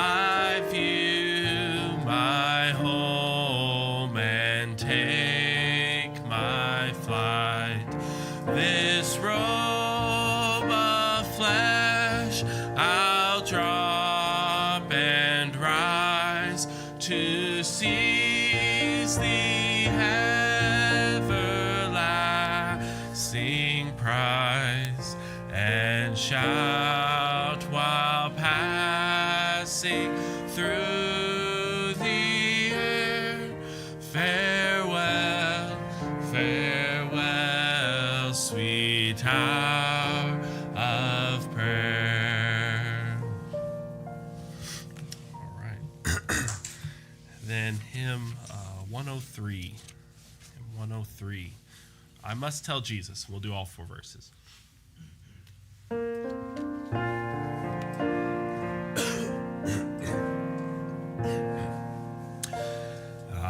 I view my home and take my flight. This robe of flesh I'll drop and rise to seize the everlasting prize and shout while passing through the air. Farewell, farewell, sweet hour of prayer. All right. Then hymn 103. Hymn 103. I must tell Jesus. We'll do all 4 verses.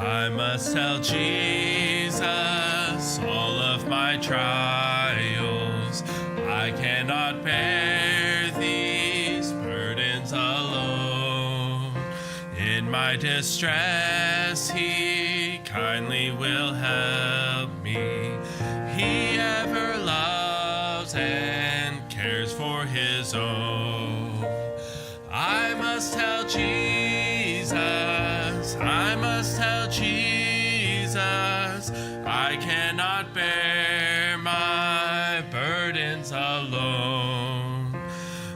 I must tell Jesus all of my trials. I cannot bear these burdens alone. In my distress, He kindly will help me. He ever loves and cares for His own. I must tell Jesus, I must tell Jesus, I cannot bear my burdens alone.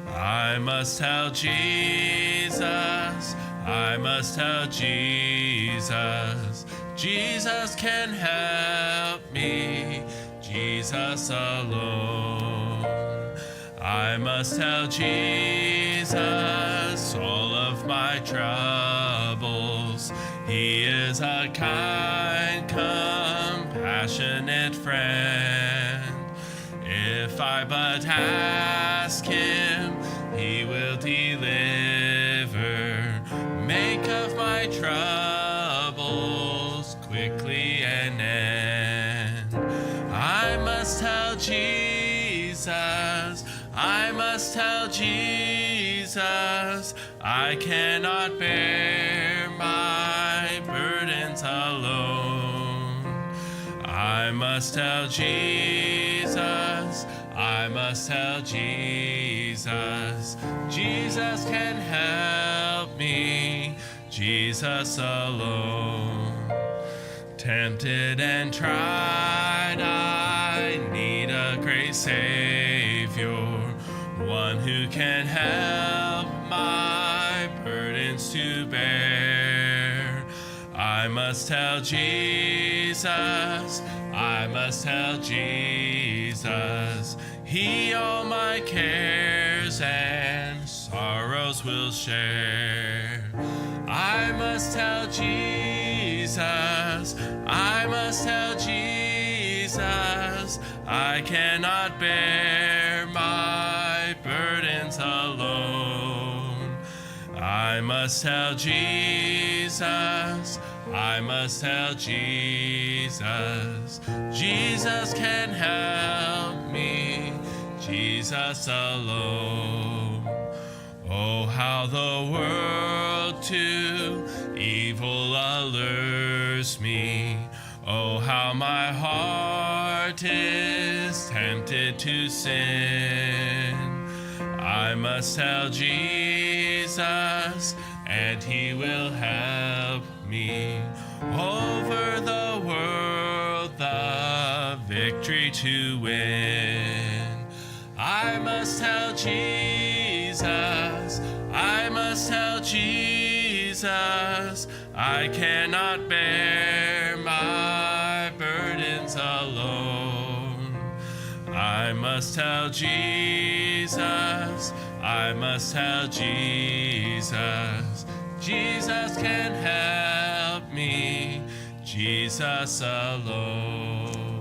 I must tell Jesus, I must tell Jesus, Jesus can help me, Jesus alone. I must tell Jesus all of my troubles. He is a kind, compassionate friend. If I but ask Him, He will deliver. Make of my troubles quickly an end. I must tell Jesus, I must tell Jesus, I cannot bear my burdens alone. I must tell Jesus, I must tell Jesus, Jesus can help me, Jesus alone. Tempted and tried, I need a great Savior, one who can help my burdens to bear. I must tell Jesus, I must tell Jesus, He all my cares and sorrows will share. I must tell Jesus, I must tell Jesus, I cannot bear my burdens alone. I must tell Jesus, I must tell Jesus, Jesus can help me, Jesus alone. Oh, how the world to evil allures me. Oh, how my heart is tempted to sin. I must tell Jesus, and He will help me. Over the world, the victory to win. I must tell Jesus, I must tell Jesus, I cannot bear my burdens alone. I must tell Jesus, I must tell Jesus, Jesus can help me, Jesus alone.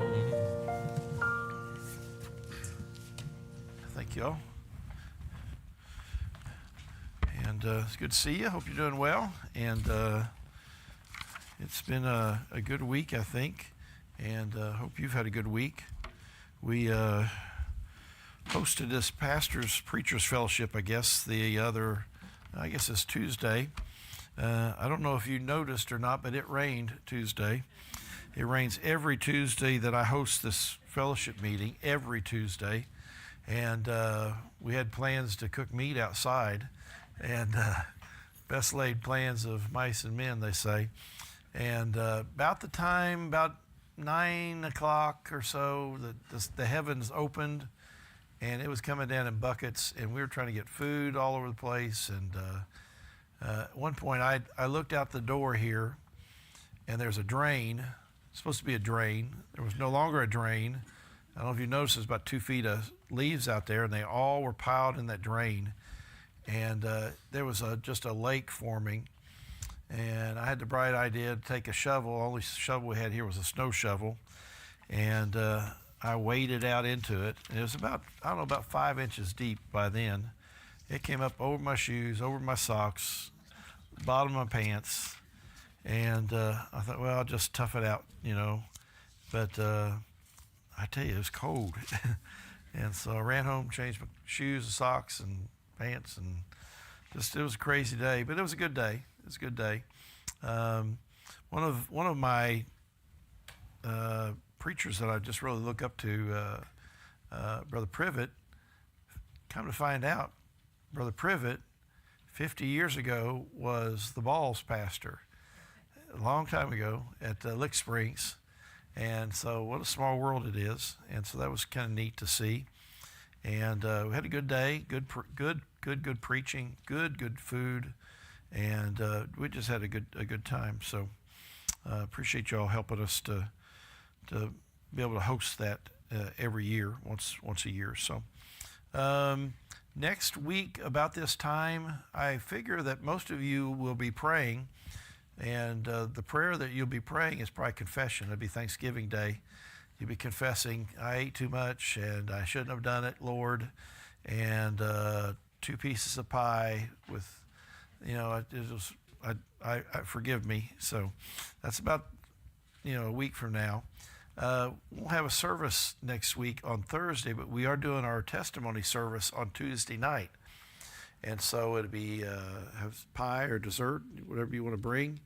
Thank you all. And it's good to see you. Hope you're doing well. And it's been a good week, I think. And hope you've had a good week. We hosted this pastors preachers fellowship, I guess, the other I guess it's Tuesday. I don't know if you noticed or not, but it rained Tuesday. It rains every Tuesday that I host this fellowship meeting, every Tuesday. And we had plans to cook meat outside, and best laid plans of mice and men, they say. And about 9 o'clock or so, the heavens opened, and it was coming down in buckets, and we were trying to get food all over the place. And at one point, I looked out the door here, and there's a drain. It's supposed to be a drain. There was no longer a drain. I don't know if you noticed, there's about 2 feet of leaves out there, and they all were piled in that drain. And there was just a lake forming. And I had the bright idea to take a shovel. The only shovel we had here was a snow shovel. And I waded out into it. And it was about 5 inches deep by then. It came up over my shoes, over my socks, bottom of my pants. And I thought, well, I'll just tough it out, But I tell you, it was cold. And so I ran home, changed my shoes and socks and pants, and it was a crazy day, but it was a good day. It was a good day. One of my preachers that I just really look up to, Brother Privet, come to find out, Brother Privet, 50 years ago, was the Balls pastor, a long time ago at Lick Springs. And so what a small world it is. And so that was kind of neat to see. And we had a good day, good preaching, good food. And we just had a good time. So appreciate y'all helping us to be able to host that every year, once a year. So next week about this time, I figure that most of you will be praying. And the prayer that you'll be praying is probably confession. It'll be Thanksgiving Day. You'll be confessing, I ate too much and I shouldn't have done it, Lord. And 2 pieces of pie with, I forgive me. So that's about, a week from now. We'll have a service next week on Thursday, but we are doing our testimony service on Tuesday night. And so it'll be have pie or dessert, whatever you want to bring.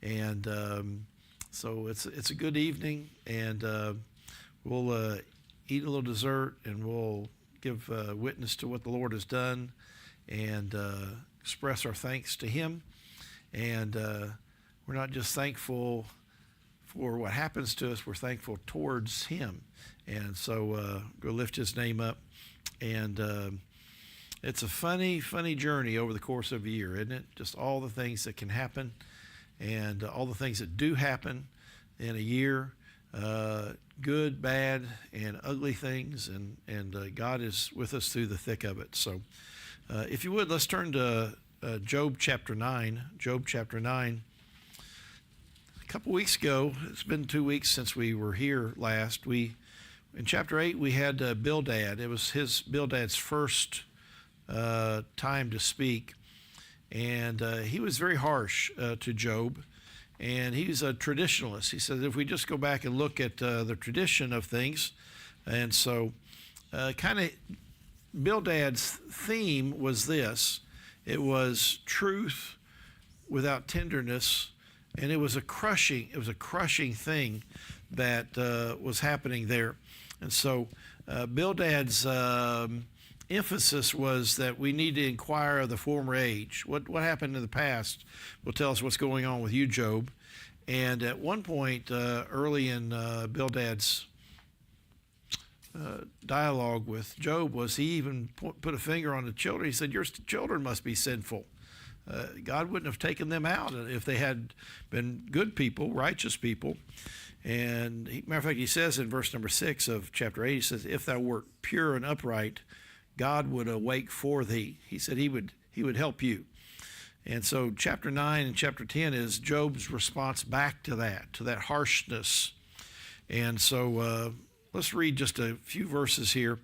And so it's a good evening, and we'll eat a little dessert, and we'll give witness to what the Lord has done, and express our thanks to Him. And we're not just thankful for what happens to us, we're thankful towards Him. And so go lift His name up. And it's a funny journey over the course of a year, isn't it? Just all the things that can happen, and all the things that do happen in a year, good, bad, and ugly things, and God is with us through the thick of it. So if you would, let's turn to Job chapter 9. Job chapter 9. A couple weeks ago, it's been 2 weeks since we were here last. In chapter 8, we had Bildad. It was Bildad's first time to speak, and he was very harsh to Job, and he's a traditionalist. He says if we just go back and look at the tradition of things, and so kind of Bildad's theme was this: it was truth without tenderness, and it was a crushing thing that was happening there. And so Bildad's emphasis was that we need to inquire of the former age. What happened in the past will tell us what's going on with you, Job. And at one point, early in Bildad's dialogue with Job, was he even put a finger on the children. He said, your children must be sinful. God wouldn't have taken them out if they had been good people, righteous people. And matter of fact, he says in verse number 6 of chapter 8, he says, if thou wert pure and upright, God would awake for thee. He said he would help you. And so chapter 9 and chapter 10 is Job's response back to that harshness. And so let's read just a few verses here.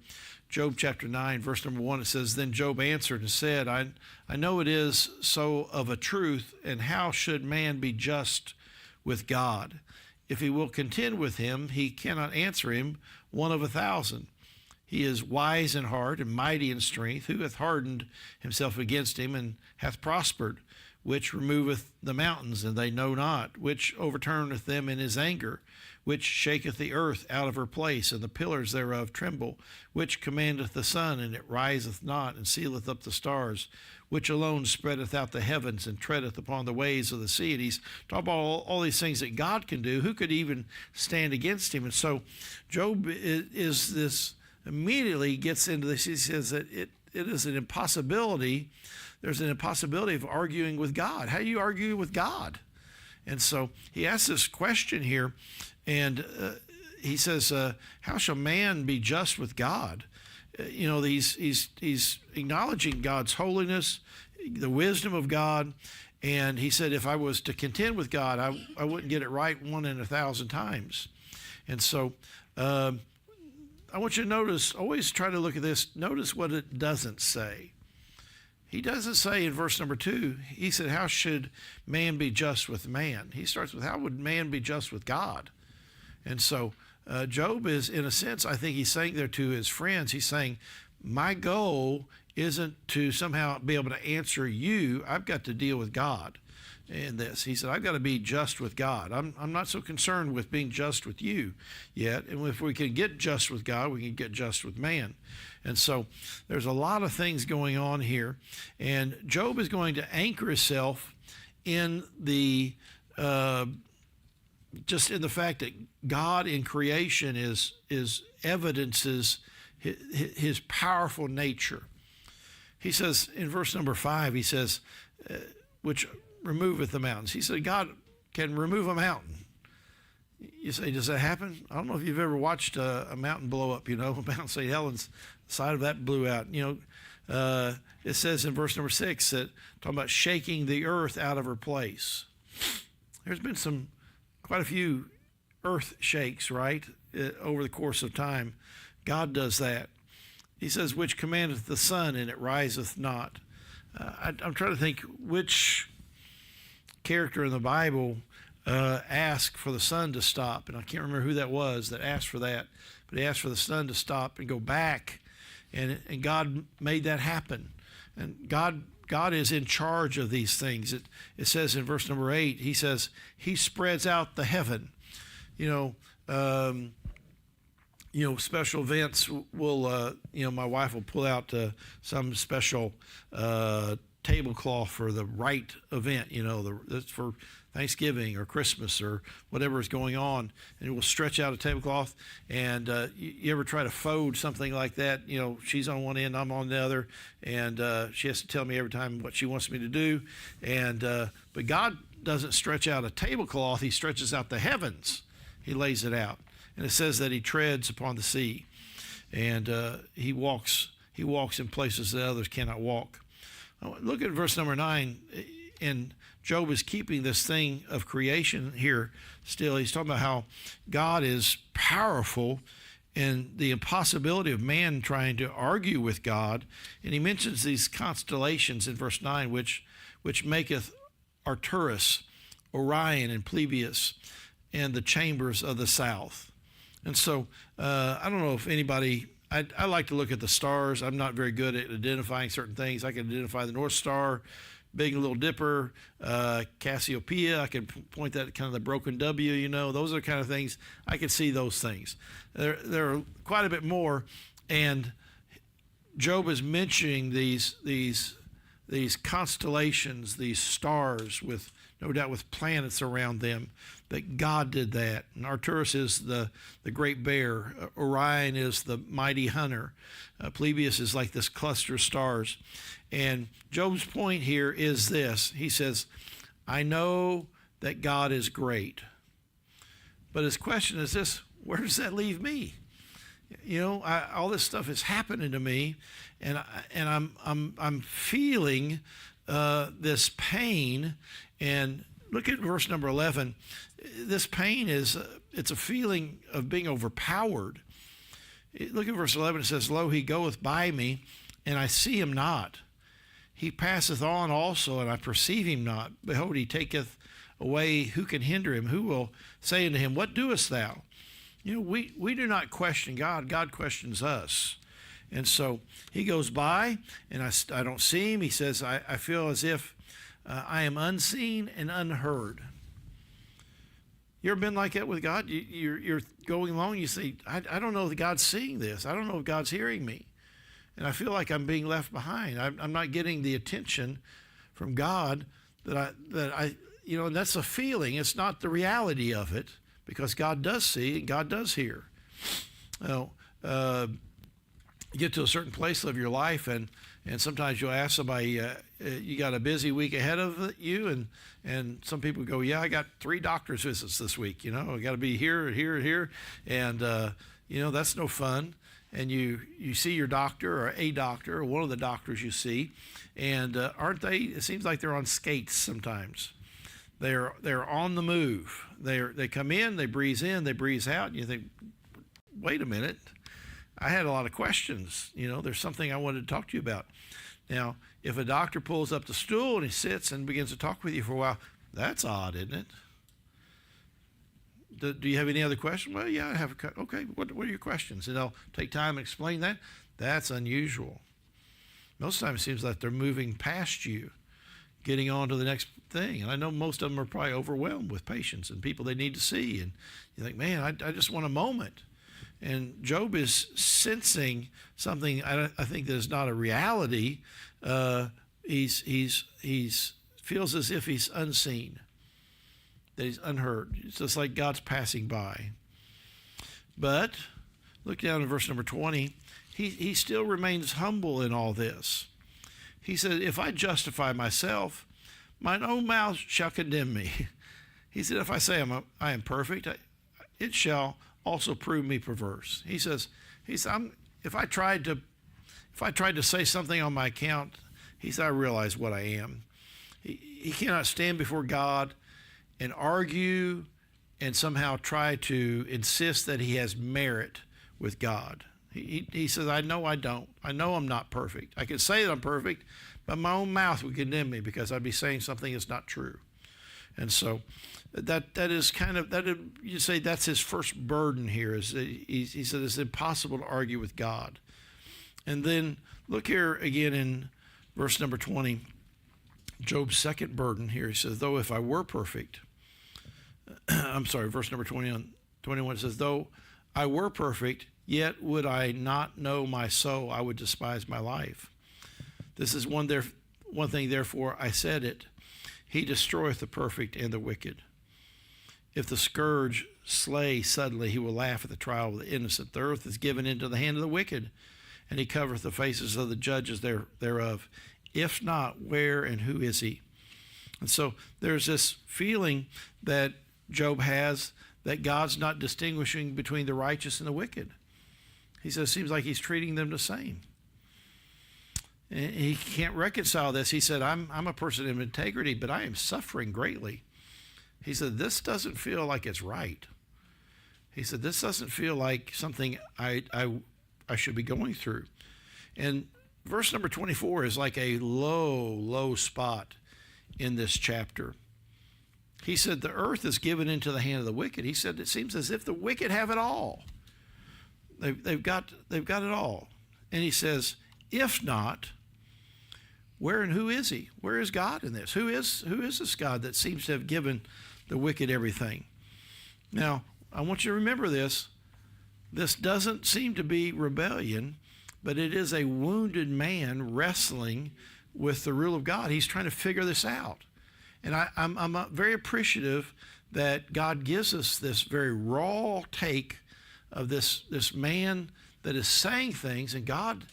Job chapter 9, verse number 1, it says, then Job answered and said, I know it is so of a truth, and how should man be just with God? If he will contend with him, he cannot answer him 1 of 1,000. He is wise in heart and mighty in strength. Who hath hardened himself against him and hath prospered? Which removeth the mountains, and they know not, which overturneth them in his anger, which shaketh the earth out of her place, and the pillars thereof tremble, which commandeth the sun, and it riseth not, and sealeth up the stars, which alone spreadeth out the heavens, and treadeth upon the ways of the sea. And he's talking about all these things that God can do. Who could even stand against him? And so Job is this, immediately gets into this. He says that it is an impossibility. There's an impossibility of arguing with God. How do you argue with God? And so he asks this question here, and he says, how shall man be just with God? He's acknowledging God's holiness, the wisdom of God, and he said, if I was to contend with God, I wouldn't get it right 1 in 1,000 times. And so I want you to notice, always try to look at this, notice what it doesn't say. He doesn't say in verse number 2, he said, how should man be just with man? He starts with, how would man be just with God? And so Job is, in a sense, I think he's saying there to his friends, he's saying, my goal isn't to somehow be able to answer you. I've got to deal with God in this. He said, I've got to be just with God. I'm not so concerned with being just with you yet. And if we can get just with God, we can get just with man. And so there's a lot of things going on here. And Job is going to anchor himself in the just in the fact that God in creation is evidences his powerful nature. He says in verse number 5, he says, which removeth the mountains. He said, God can remove a mountain. You say, does that happen? I don't know if you've ever watched a mountain blow up, Mount St. Helens, the side of that blew out. It says in verse number 6 that talking about shaking the earth out of her place. There's been quite a few earth shakes, right, over the course of time. God does that. He says, which commandeth the sun, and it riseth not. I'm trying to think which character in the Bible asked for the sun to stop, and I can't remember who that was that asked for that, but he asked for the sun to stop and go back, and God made that happen. And God is in charge of these things. It says in verse number 8, he says, he spreads out the heaven. Special events will, my wife will pull out some special tablecloth for the right event, that's for Thanksgiving or Christmas or whatever is going on, and it will stretch out a tablecloth. And you ever try to fold something like that? She's on one end, I'm on the other, and she has to tell me every time what she wants me to do. And but God doesn't stretch out a tablecloth; He stretches out the heavens. He lays it out, and it says that He treads upon the sea, and He walks in places that others cannot walk. Look at verse number 9, and Job is keeping this thing of creation here still. He's talking about how God is powerful and the impossibility of man trying to argue with God. And he mentions these constellations in verse 9, which maketh Arcturus, Orion, and Pleiades, and the chambers of the south. And so I don't know if anybody... I like to look at the stars. I'm not very good at identifying certain things. I can identify the North Star, Big and Little Dipper, Cassiopeia. I can point that at kind of the broken W, Those are the kind of things. I can see those things. There are quite a bit more. And Job is mentioning these constellations, these stars with, no doubt, with planets around them, that God did that. And Arcturus is the great bear. Orion is the mighty hunter. Pleiades is like this cluster of stars. And Job's point here is this. He says, I know that God is great. But his question is this, where does that leave me? All this stuff is happening to me, and I'm feeling this pain. And look at verse number 11. This pain it's a feeling of being overpowered. Look at verse 11. It says, lo, he goeth by me, and I see him not. He passeth on also, and I perceive him not. Behold, he taketh away. Who can hinder him? Who will say unto him, what doest thou? We do not question God. God questions us. And so he goes by, and I don't see him. He says, I feel as if I am unseen and unheard. You ever been like that with God? You're going along, you say, I don't know that God's seeing this. I don't know if God's hearing me. And I feel like I'm being left behind. I'm not getting the attention from God that I and that's a feeling. It's not the reality of it, because God does see and God does hear. You get to a certain place of your life, and sometimes you'll ask somebody, you got a busy week ahead of you, and some people go, yeah, I got 3 doctor's visits this week. I got to be here, and that's no fun. And you see your doctor or a doctor or one of the doctors you see, and aren't they? It seems like they're on skates sometimes. They're on the move. They come in, they breeze in, they breeze out, and you think, wait a minute. I had a lot of questions. There's something I wanted to talk to you about. Now, if a doctor pulls up the stool and he sits and begins to talk with you for a while, that's odd, isn't it? Do you have any other questions? Well, yeah, I have. Okay, what are your questions? And they'll take time and explain that. That's unusual. Most times it seems like they're moving past you, getting on to the next thing. And I know most of them are probably overwhelmed with patients and people they need to see. And you think, man, I just want a moment. And Job is sensing something I think that is not a reality. He's feels as if he's unseen, that he's unheard. It's just like God's passing by. But look down in verse number 20. He still remains humble in all this. He said, if I justify myself, mine own mouth shall condemn me. He said, if I say I am perfect, it shall also prove me perverse. He says, if I tried to say something on my account, he said, I realize what I am. He cannot stand before God and argue and somehow try to insist that he has merit with God. He says, I know I don't. I know I'm not perfect. I can say that I'm perfect, but my own mouth would condemn me because I'd be saying something that's not true. And so that is kind of, you say that's his first burden here. Is he said it's impossible to argue with God. And then look here again in verse number 20, Job's second burden here. He says, though if I were perfect, verse number 21 says, though I were perfect, yet would I not know my soul, I would despise my life. This is one thing, therefore I said it, he destroyeth the perfect and the wicked. If the scourge slay suddenly, he will laugh at the trial of the innocent. The earth is given into the hand of the wicked, and he covereth the faces of the judges thereof. If not, where and who is he? And so there's this feeling that Job has that God's not distinguishing between the righteous and the wicked. He says it seems like he's treating them the same. And he can't reconcile this. He said, I'm a person of integrity, but I am suffering greatly. He said, this doesn't feel like it's right. He said, this doesn't feel like something I should be going through. And verse number 24 is like a low spot in this chapter. He said, the earth is given into the hand of the wicked. He said, it seems as if the wicked have it all. They've got it all. And he says, if not, where and who is he? Where is God in this? Who is this God that seems to have given the wicked everything? Now, I want you to remember this. This doesn't seem to be rebellion, but it is a wounded man wrestling with the rule of God. He's trying to figure this out. And I'm very appreciative that God gives us this very raw take of this man that is saying things, and God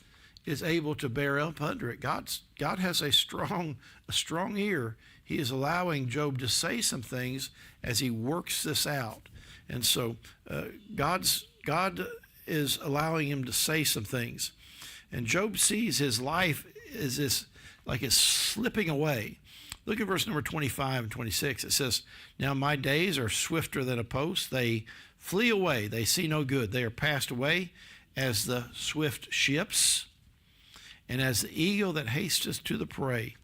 is able to bear up under it. God has a strong ear. He is allowing Job to say some things as he works this out. And so God is allowing him to say some things. And Job sees his life as this, like it's slipping away. Look at verse number 25 and 26. It says, now my days are swifter than a post. They flee away. They see no good. They are passed away as the swift ships and as the eagle that hasteth to the prey.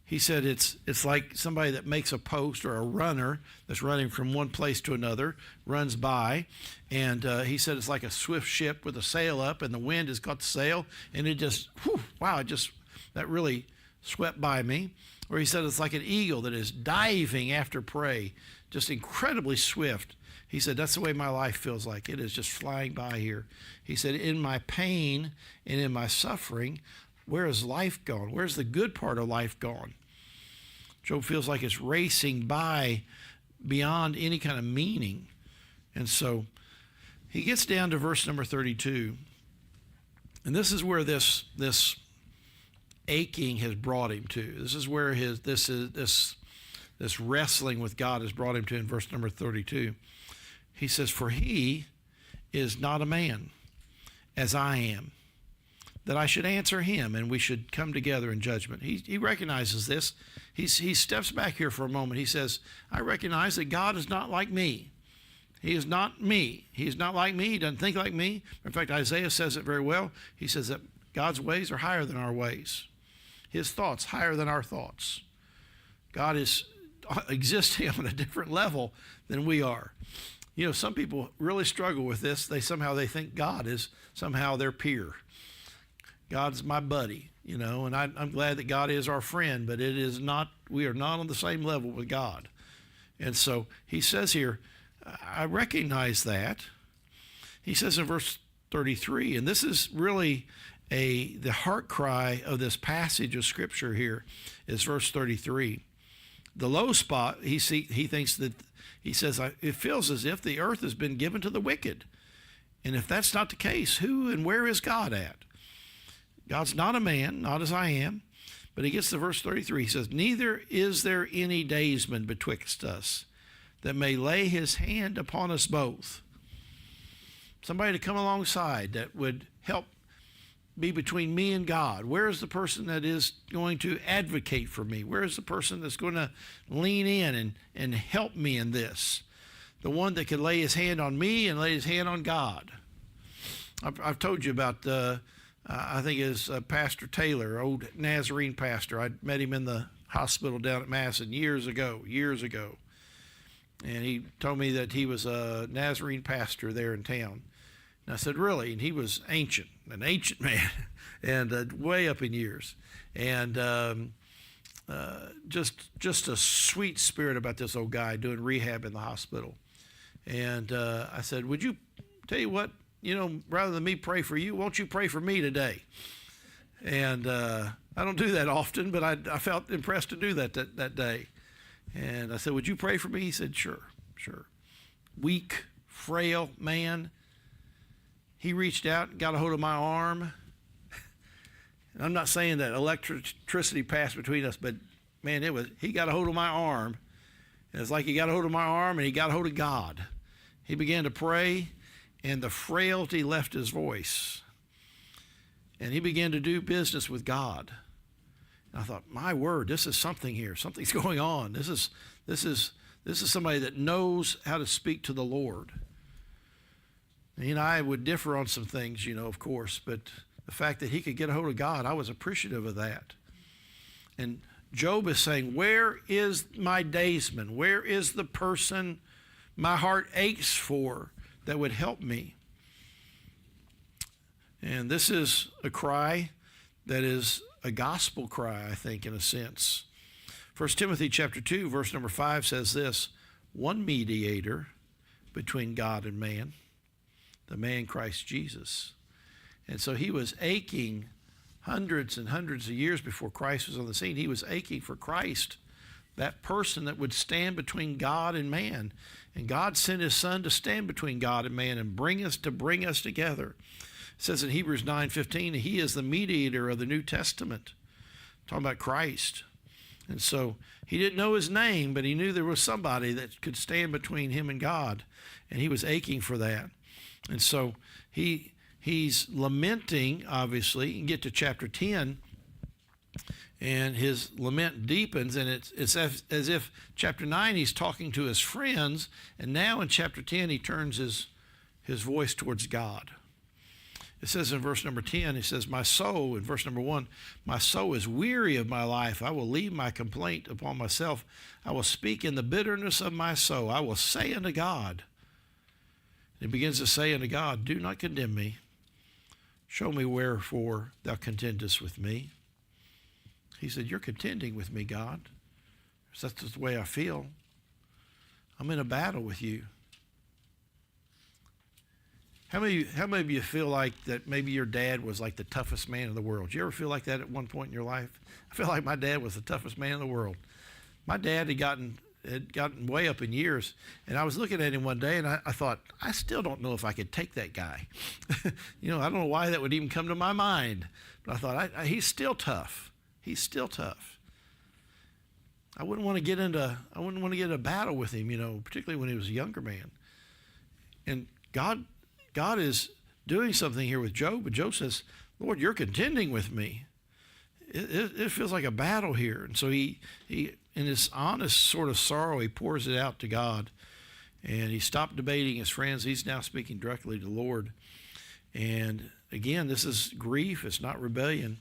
He said it's like somebody that makes a post, or a runner that's running from one place to another, runs by. And he said it's like a swift ship with a sail up, and the wind has got the sail, and it just, that really swept by me. Or he said it's like an eagle that is diving after prey, just incredibly swift. He said, that's the way my life feels like. It is just flying by here. He said, in my pain and in my suffering, where is life gone? Where's the good part of life gone? Job feels like it's racing by beyond any kind of meaning. And so he gets down to verse number 32. And this is where this aching has brought him to. This is where this wrestling with God has brought him to in verse number 32. He says, for he is not a man as I am, that I should answer him and we should come together in judgment. He recognizes this. He steps back here for a moment. He says, I recognize that God is not like me. He is not me. He is not like me. He doesn't think like me. In fact, Isaiah says it very well. He says that God's ways are higher than our ways. His thoughts higher than our thoughts. God is existing on a different level than we are. You know, some people really struggle with this. They think God is somehow their peer. God's my buddy, you know, and I'm glad that God is our friend, but it is not, we are not on the same level with God. And so he says here, I recognize that. He says in verse 33, and this is really the heart cry of this passage of Scripture here, is verse 33. The low spot, he thinks that, he says, it feels as if the earth has been given to the wicked. And if that's not the case, who and where is God at? God's not a man, not as I am. But he gets to verse 33. He says, neither is there any daysman betwixt us that may lay his hand upon us both. Somebody to come alongside that would help be between me and God. Where is the person that is going to advocate for me? Where is the person that's going to lean in and help me in this? The one that could lay his hand on me and lay his hand on God. I've told you about, I think it's Pastor Taylor, old Nazarene pastor. I met him in the hospital down at Masson years ago. And he told me that he was a Nazarene pastor there in town. And I said, really? And he was an ancient man, and way up in years. And just a sweet spirit about this old guy doing rehab in the hospital. And I said, would you, tell you what, you know, rather than me pray for you, won't you pray for me today? And I don't do that often, but I felt impressed to do that day. And I said, would you pray for me? He said, sure. Weak, frail man. He reached out and got a hold of my arm. And I'm not saying that electricity passed between us, but man, he got a hold of my arm. And it's like he got a hold of my arm and he got a hold of God. He began to pray, and the frailty left his voice. And he began to do business with God. And I thought, my word, this is something here. Something's going on. This is somebody that knows how to speak to the Lord. He and I would differ on some things, you know, of course, but the fact that he could get a hold of God, I was appreciative of that. And Job is saying, where is my daysman? Where is the person my heart aches for that would help me? And this is a cry that is a gospel cry, I think, in a sense. 1 Timothy chapter 2, verse number 5 says this, one mediator between God and man, the man Christ Jesus. And so he was aching hundreds and hundreds of years before Christ was on the scene. He was aching for Christ, that person that would stand between God and man. And God sent his son to stand between God and man and bring us together. It says in Hebrews 9:15, he is the mediator of the New Testament. Talking about Christ. And so he didn't know his name, but he knew there was somebody that could stand between him and God. And he was aching for that. And so he's lamenting, obviously. You can get to chapter 10, and his lament deepens, and it's as if chapter 9 he's talking to his friends, and now in chapter 10 he turns his voice towards God. It says in verse number 10, it says, my soul, in verse number 1, my soul is weary of my life. I will leave my complaint upon myself. I will speak in the bitterness of my soul. I will say unto God. It begins to say unto God, do not condemn me. Show me wherefore thou contendest with me. He said, you're contending with me, God. That's just the way I feel. I'm in a battle with you. How many of you feel like that maybe your dad was like the toughest man in the world? Did you ever feel like that at one point in your life? I feel like my dad was the toughest man in the world. My dad had gotten way up in years, and I was looking at him one day, and I thought, I still don't know if I could take that guy. I don't know why that would even come to my mind, but I thought, he's still tough. He's still tough. I wouldn't want to get in a battle with him, particularly when he was a younger man. And God is doing something here with Job, but Job says, Lord, you're contending with me. It feels like a battle here. And so he in his honest sort of sorrow, he pours it out to God. And he stopped debating his friends. He's now speaking directly to the Lord. And again, this is grief. It's not rebellion.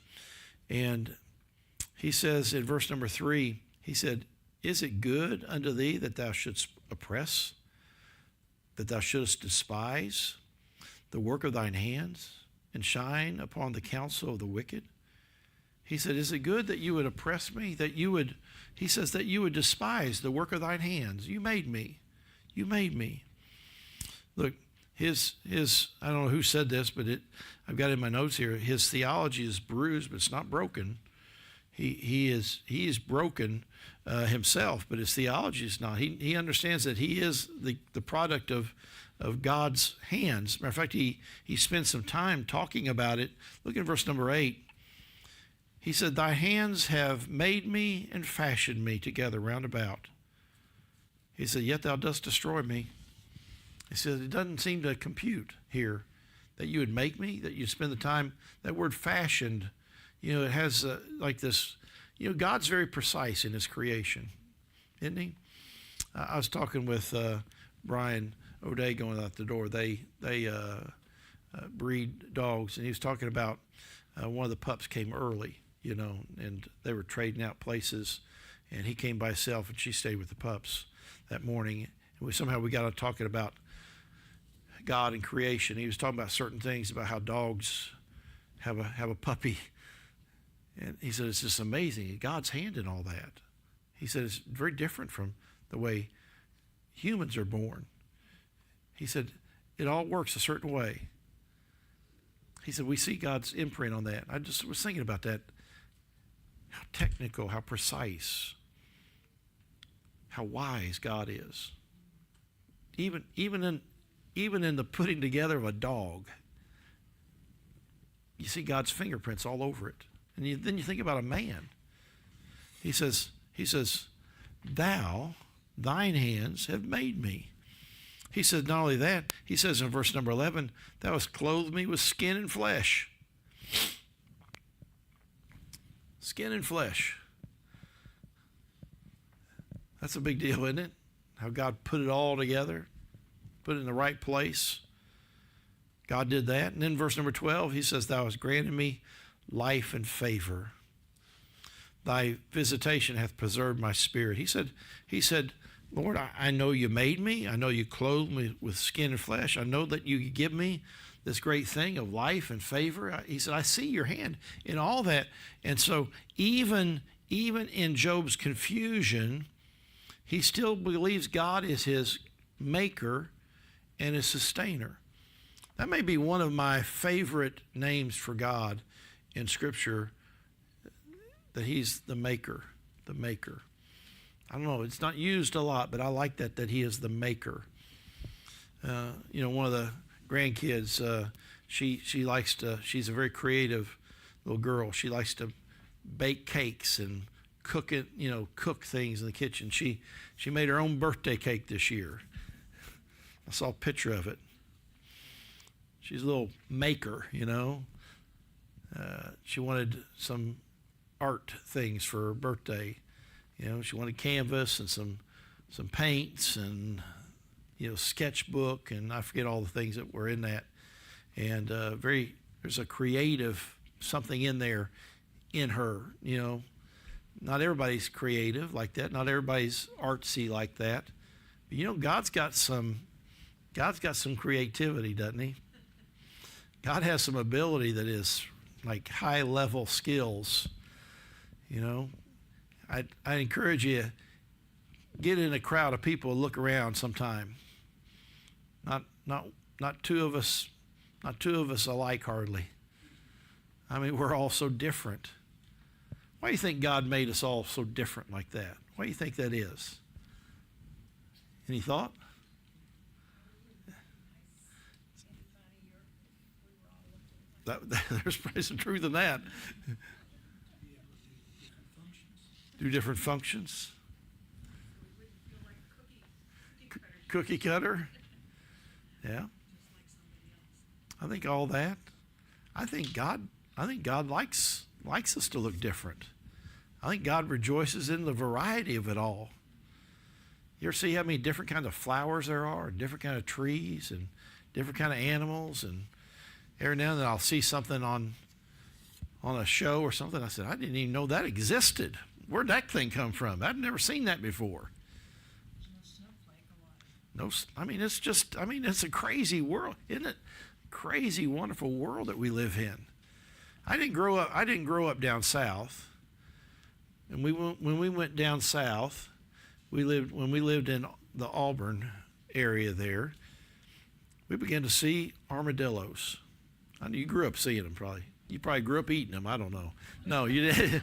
And he says in verse number 3, he said, is it good unto thee that thou shouldst oppress, that thou shouldst despise the work of thine hands, and shine upon the counsel of the wicked? He said, is it good that you would oppress me, he says, that you would despise the work of thine hands? You made me. You made me. Look, his I don't know who said this, but I've got it in my notes here. His theology is bruised, but it's not broken. He is broken himself, but his theology is not. He understands that he is the product of God's hands. Matter of fact, he spent some time talking about it. Look at verse number 8. He said, thy hands have made me and fashioned me together round about. He said, yet thou dost destroy me. He said, it doesn't seem to compute here that you would make me, that you'd spend the time. That word fashioned, it has like this, God's very precise in his creation, isn't he? I was talking with Brian O'Day going out the door. They breed dogs, and he was talking about one of the pups came early, and they were trading out places, and he came by himself, and she stayed with the pups that morning. And somehow we got to talking about God and creation. He was talking about certain things about how dogs have a puppy, and he said it's just amazing, God's hand in all that. He said it's very different from the way humans are born. He said it all works a certain way. He said we see God's imprint on that. I just was thinking about that. How technical, how precise, how wise God is. Even in the putting together of a dog, you see God's fingerprints all over it. And then you think about a man. He says, thine hands have made me. He says, not only that, he says in verse number 11, thou hast clothed me with skin and flesh. Skin and flesh. That's a big deal, isn't it? How God put it all together, put it in the right place. God did that. And then verse number 12, he says, thou hast granted me life and favor. Thy visitation hath preserved my spirit. He said, Lord, I know you made me. I know you clothed me with skin and flesh. I know that you give me this great thing of life and favor. He said, I see your hand in all that. And so even in Job's confusion, he still believes God is his maker and his sustainer. That may be one of my favorite names for God in Scripture, that he's the maker, the maker. I don't know, it's not used a lot, but I like that he is the maker. One of the grandkids, she's a very creative little girl. She likes to bake cakes and cook things in the kitchen. She made her own birthday cake this year. I saw a picture of it. She's a little maker, She wanted some art things for her birthday. She wanted canvas and some paints and, sketchbook, and I forget all the things that were in that. And very, there's a creative something in there in her. You know, not everybody's creative like that. Not everybody's artsy like that. But you know, God's got some creativity, doesn't he? God has some ability that is like high level skills. You know, I encourage you, get in a crowd of people and look around sometime. Not two of us alike hardly. I mean, we're all so different. Why do you think God made us all so different like that? Why do you think that is? Any thought? There's probably some truth in that. Do different functions. Cookie cutter. Yeah. I think all that. I think God likes us to look different. I think God rejoices in the variety of it all. You ever see how many different kinds of flowers there are, and different kind of trees, and different kind of animals, and every now and then I'll see something on a show or something. I said, I didn't even know that existed. Where'd that thing come from? I've never seen that before. No, I mean, it's a crazy world, isn't it? Crazy, wonderful world that we live in. I didn't grow up down south. And when we went down south, when we lived in the Auburn area there, we began to see armadillos. I know you grew up seeing them probably. You probably grew up eating them. I don't know. No, you didn't.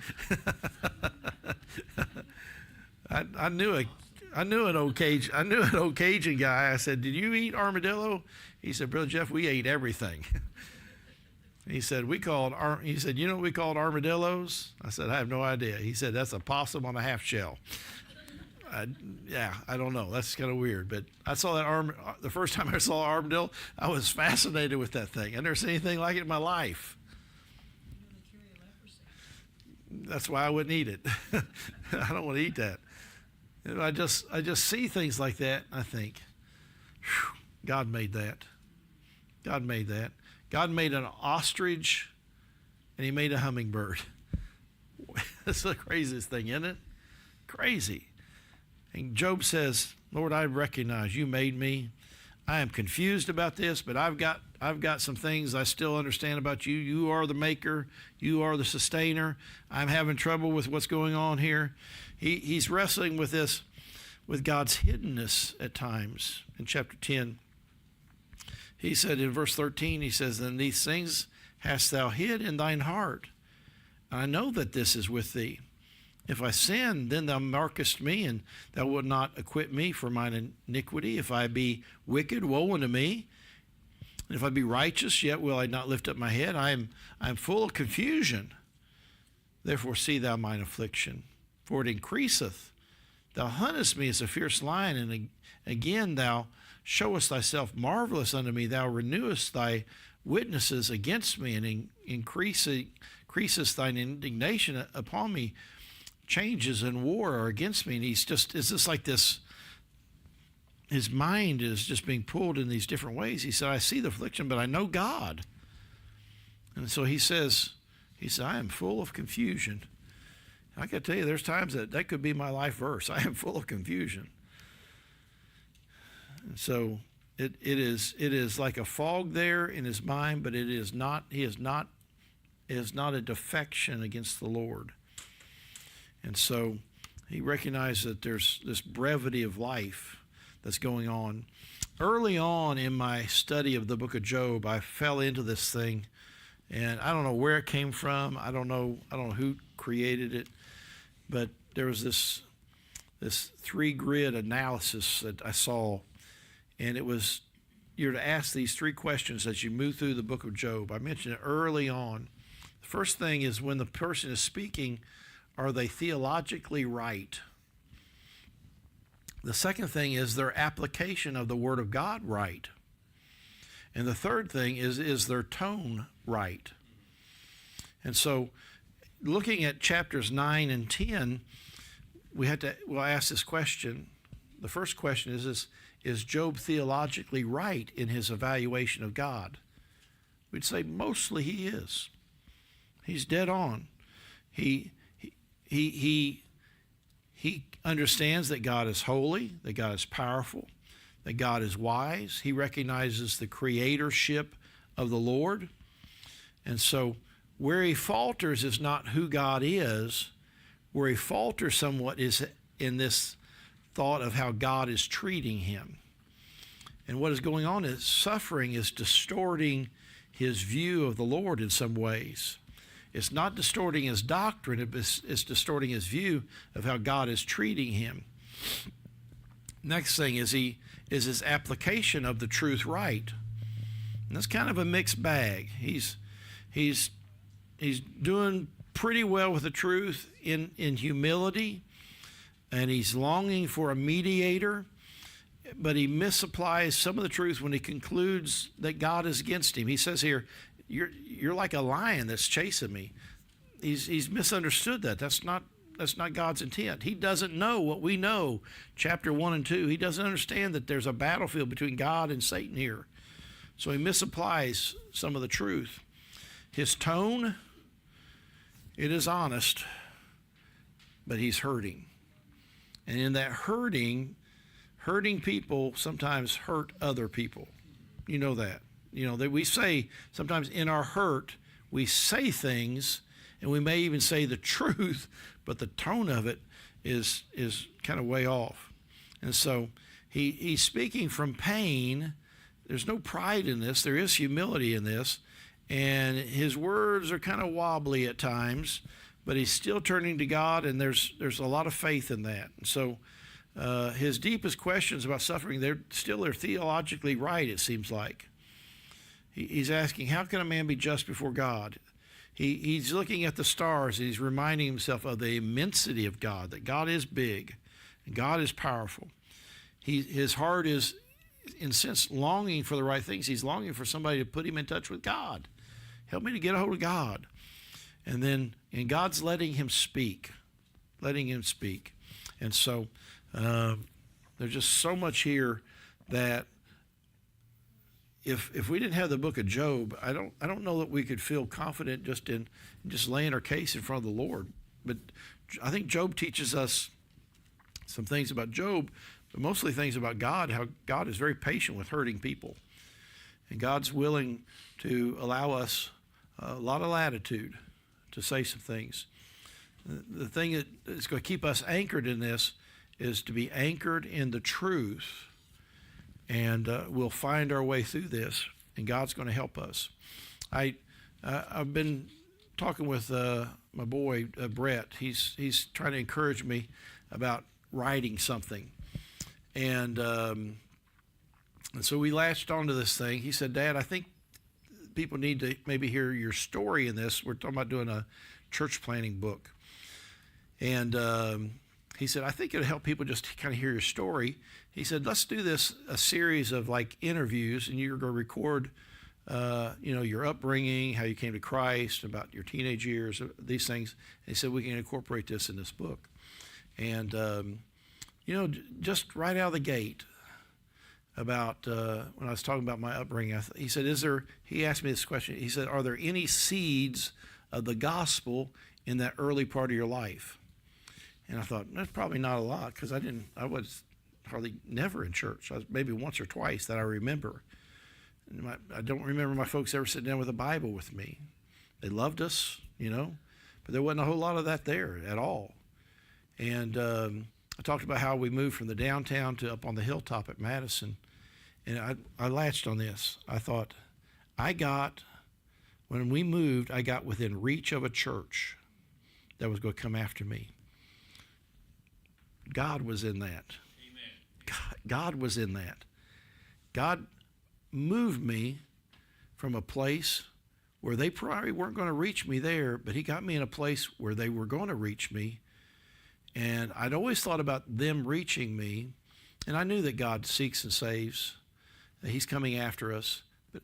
I knew an old Cajun guy. I said, "Did you eat armadillo?" He said, "Brother Jeff, we ate everything." He said, "You know what we called armadillos?" I said, "I have no idea." He said, "That's a possum on a half shell." I don't know. That's kind of weird. But I saw that the first time I saw an armadillo, I was fascinated with that thing. I never seen anything like it in my life. That's why I wouldn't eat it. I don't want to eat that. I just see things like that. I think, God made that. God made that. God made an ostrich, and He made a hummingbird. That's the craziest thing, isn't it? Crazy. And Job says, "Lord, I recognize you made me. I am confused about this, but I've got some things I still understand about you. You are the maker. You are the sustainer. I'm having trouble with what's going on here." He's wrestling with this, with God's hiddenness at times. In chapter 10, he said in verse 13, he says, "And these things hast thou hid in thine heart. I know that this is with thee. If I sin, then thou markest me, and thou wilt not acquit me for mine iniquity. If I be wicked, woe unto me. And if I be righteous, yet will I not lift up my head. I am full of confusion. Therefore see thou mine affliction, for it increaseth. Thou huntest me as a fierce lion, and again thou showest thyself marvelous unto me. Thou renewest thy witnesses against me, and increasest thine indignation upon me. Changes in war are against me." And it's just like this. His mind is just being pulled in these different ways. He said, "I see the affliction, but I know God." And so he says, "I am full of confusion." I got to tell you, there's times that could be my life verse. I am full of confusion. And so it is like a fog there in his mind, but it is not. He is not a defection against the Lord. And so he recognized that there's this brevity of life that's going on. Early on in my study of the book of Job, I fell into this thing, and I don't know where it came from. I don't know who created it, but there was this 3-grid analysis that I saw, and it was you're to ask these 3 questions as you move through the book of Job. I mentioned it early on. The first thing is, when the person is speaking, are they theologically right? The second thing is their application of the Word of God right? And the third thing is their tone right? And so looking at chapters 9 and 10, we'll ask this question. The first question is Job theologically right in his evaluation of God? We'd say mostly he is. He's dead on. He understands that God is holy, that God is powerful, that God is wise. He recognizes the creatorship of the Lord. And so where he falters is not who God is. Where he falters somewhat is in this thought of how God is treating him. And what is going on is suffering is distorting his view of the Lord in some ways. It's not distorting his doctrine, it's distorting his view of how God is treating him. Next thing is his application of the truth right. And that's kind of a mixed bag. He's doing pretty well with the truth in humility, and he's longing for a mediator, but he misapplies some of the truth when he concludes that God is against him. He says here, you're like a lion that's chasing me. He's misunderstood that. That's not God's intent. He doesn't know what we know, chapter 1 and 2. He doesn't understand that there's a battlefield between God and Satan here. So he misapplies some of the truth. His tone, it is honest, but he's hurting. And in that hurting people sometimes hurt other people. You know that. You know, that we say sometimes in our hurt, we say things, and we may even say the truth, but the tone of it is kind of way off. And so he's speaking from pain. There's no pride in this. There is humility in this. And his words are kind of wobbly at times, but he's still turning to God, and there's a lot of faith in that. And so his deepest questions about suffering, they're theologically right, it seems like. He's asking, how can a man be just before God? He's looking at the stars, and he's reminding himself of the immensity of God, that God is big and God is powerful. His heart is, in a sense, longing for the right things. He's longing for somebody to put him in touch with God. Help me to get a hold of God. And God's letting him speak. And so there's just so much here that if we didn't have the book of Job, I don't know that we could feel confident just laying our case in front of the Lord. But I think Job teaches us some things about Job, but mostly things about God, how God is very patient with hurting people. And God's willing to allow us a lot of latitude to say some things. The thing that is going to keep us anchored in this is to be anchored in the truth. And we'll find our way through this, and God's going to help us. I've been talking with my boy, Brett. He's trying to encourage me about writing something. And so we latched onto this thing. He said, Dad, I think people need to maybe hear your story in this. We're talking about doing a church planning book. And he said, I think it'll help people just kind of hear your story. He said, let's do a series of like interviews, and you're going to record, your upbringing, how you came to Christ, about your teenage years, these things. And he said, we can incorporate this in this book. And, just right out of the gate about, when I was talking about my upbringing, he said, he asked me this question. He said, are there any seeds of the gospel in that early part of your life? And I thought, that's probably not a lot, because I was hardly never in church. I was maybe once or twice that I remember. And I don't remember my folks ever sitting down with a Bible with me. They loved us, but there wasn't a whole lot of that there at all. And I talked about how we moved from the downtown to up on the hilltop at Madison. And I latched on this. I thought, when we moved, I got within reach of a church that was going to come after me. God was in that. God was in that. God moved me from a place where they probably weren't going to reach me there, but he got me in a place where they were going to reach me. And I'd always thought about them reaching me, and I knew that God seeks and saves, that he's coming after us.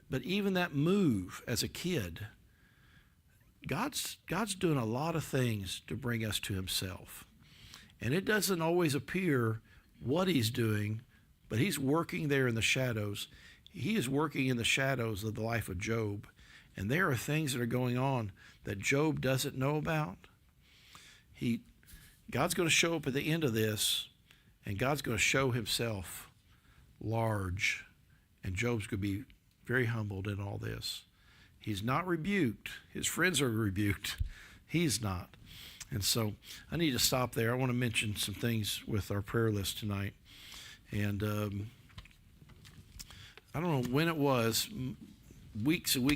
But even that move as a kid, God's doing a lot of things to bring us to himself. And it doesn't always appear what he's doing, but he's working there in the shadows. He is working in the shadows of the life of Job. And there are things that are going on that Job doesn't know about. God's going to show up at the end of this, and God's going to show himself large. And Job's going to be very humbled in all this. He's not rebuked. His friends are rebuked. He's not. And so I need to stop there. I want to mention some things with our prayer list tonight. And I don't know when it was, weeks and weeks